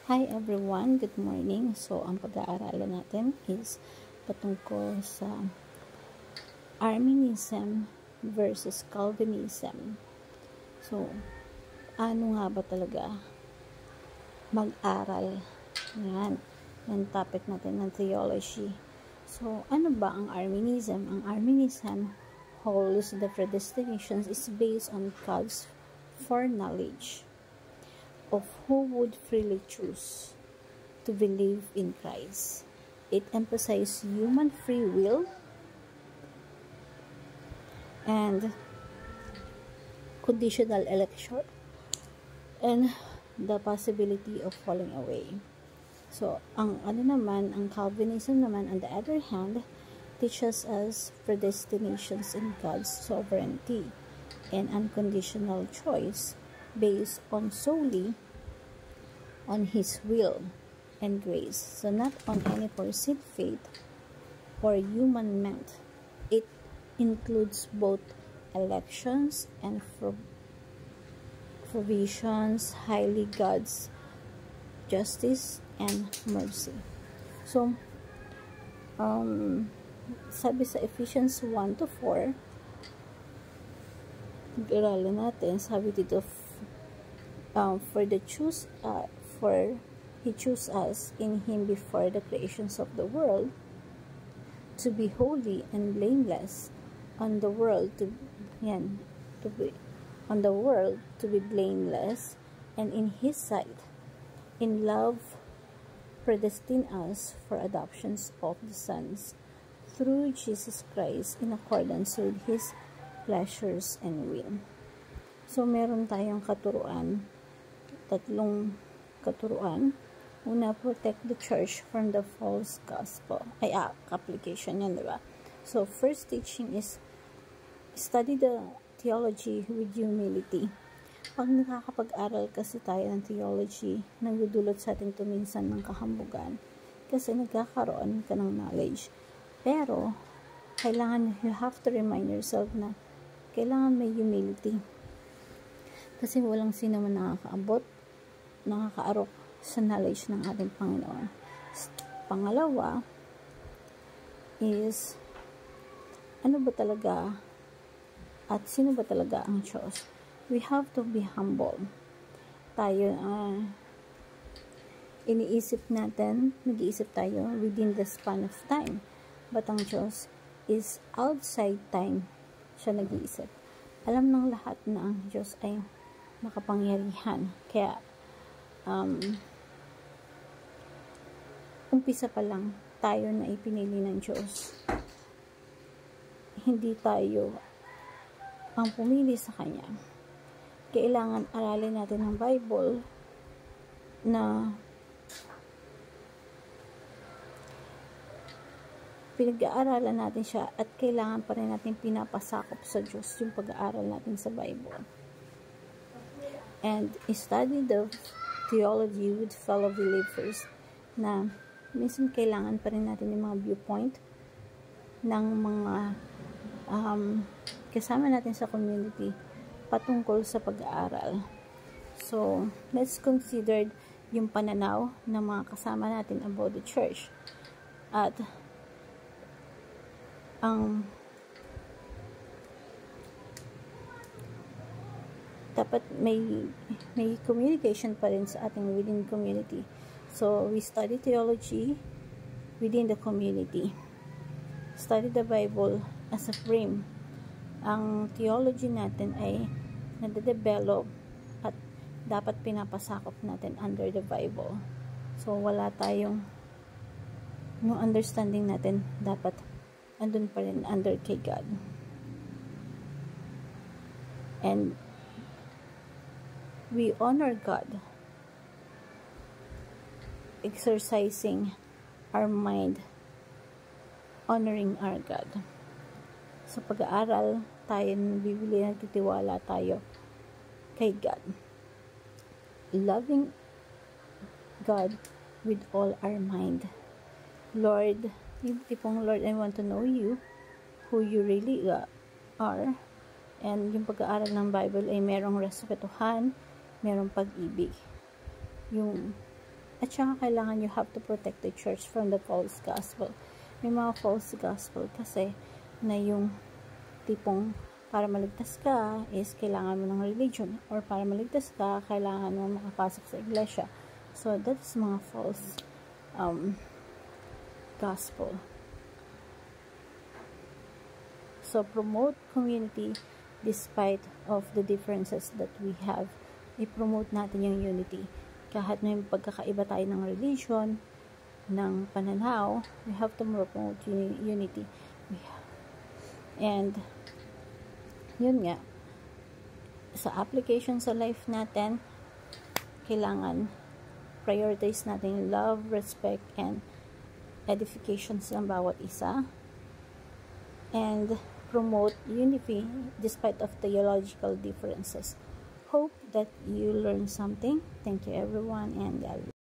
Hi everyone, good morning. So, ang pag-aaralan natin is patungkol sa Arminianism versus Calvinism. So, ano nga ba talaga mag-aral? Yan, yung topic natin ng theology. So, ano ba ang Arminianism? Ang Arminianism holds the predestination is based on God's foreknowledge of who would freely choose to believe in Christ. It emphasizes human free will and conditional election and the possibility of falling away. So, ang Calvinism naman, on the other hand, teaches us predestinations in God's sovereignty and unconditional choice based on solely on His will and grace. So not on any foreseen fate or human meant. It includes both elections and provisions, highly God's justice and mercy. So, sabi sa Ephesians 1-4, pag-aralan natin, sabi dito, for He chose us in Him before the creations of the world to be holy and blameless, on the world to be blameless, and in His sight, in love, predestined us for adoptions of the sons through Jesus Christ in accordance with His pleasures and will. So, meron tayong tatlong katuruan. Una, protect the church from the false gospel. Application yan, diba? So, first teaching is study the theology with humility. Pag nakakapag-aral kasi tayo ng theology, nagdudulot sa atin minsan ng kahambugan kasi nagkakaroon ka ng knowledge. Pero, you have to remind yourself na kailangan may humility. Kasi walang sino man nakakaarok sa knowledge ng ating Panginoon. Pangalawa is, ano ba talaga at sino ba talaga ang Diyos? We have to be humble. Tayo, nag-iisip tayo within the span of time. But ang Diyos is outside time siya nag-iisip. Alam ng lahat na ang Diyos ay makapangyarihan. Kaya, umpisa pa lang, tayo na ipinili ng Diyos. Hindi tayo ang pumili sa Kanya. Kailangan aralin natin ang Bible na pinag-aaralan natin siya at kailangan pa rin natin pinapasakop sa Diyos yung pag-aaral natin sa Bible. And study the theology with fellow believers na minsan kailangan pa rin natin yung mga viewpoint ng mga kasama natin sa community patungkol sa pag-aaral. So, let's consider yung pananaw ng mga kasama natin about the church. At dapat may communication pa rin sa ating within community. So, we study theology within the community. Study the Bible as a frame. Ang theology natin ay nade-develop at dapat pinapasakop natin under the Bible. So, wala tayong yung understanding natin dapat andun pa rin under kay God. And we honor God, exercising our mind, honoring our God. Sa pag-aaral, tayo bibili, nagtitiwala tayo kay God. Loving God with all our mind. Lord, yung tipong, Lord, I want to know you, who you really are. And yung pag-aaral ng Bible ay merong respetuhan, merong pag-ibig. Yung At saka kailangan you have to protect the church from the false gospel. May mga false gospel kasi na yung tipong para maligtas ka is kailangan mo ng religion, or para maligtas ka kailangan mo makapasok sa iglesia. So that's mga false gospel. So promote community despite of the differences that we have. I-promote natin yung unity. Kahit may pagkakaiba tayo ng religion, ng pananaw, we have to promote unity. And yun nga, sa application sa life natin, kailangan prioritize natin love, respect, and edifications ng bawat isa, and promote unity despite of theological differences. Hope that you learn something. Thank you everyone, and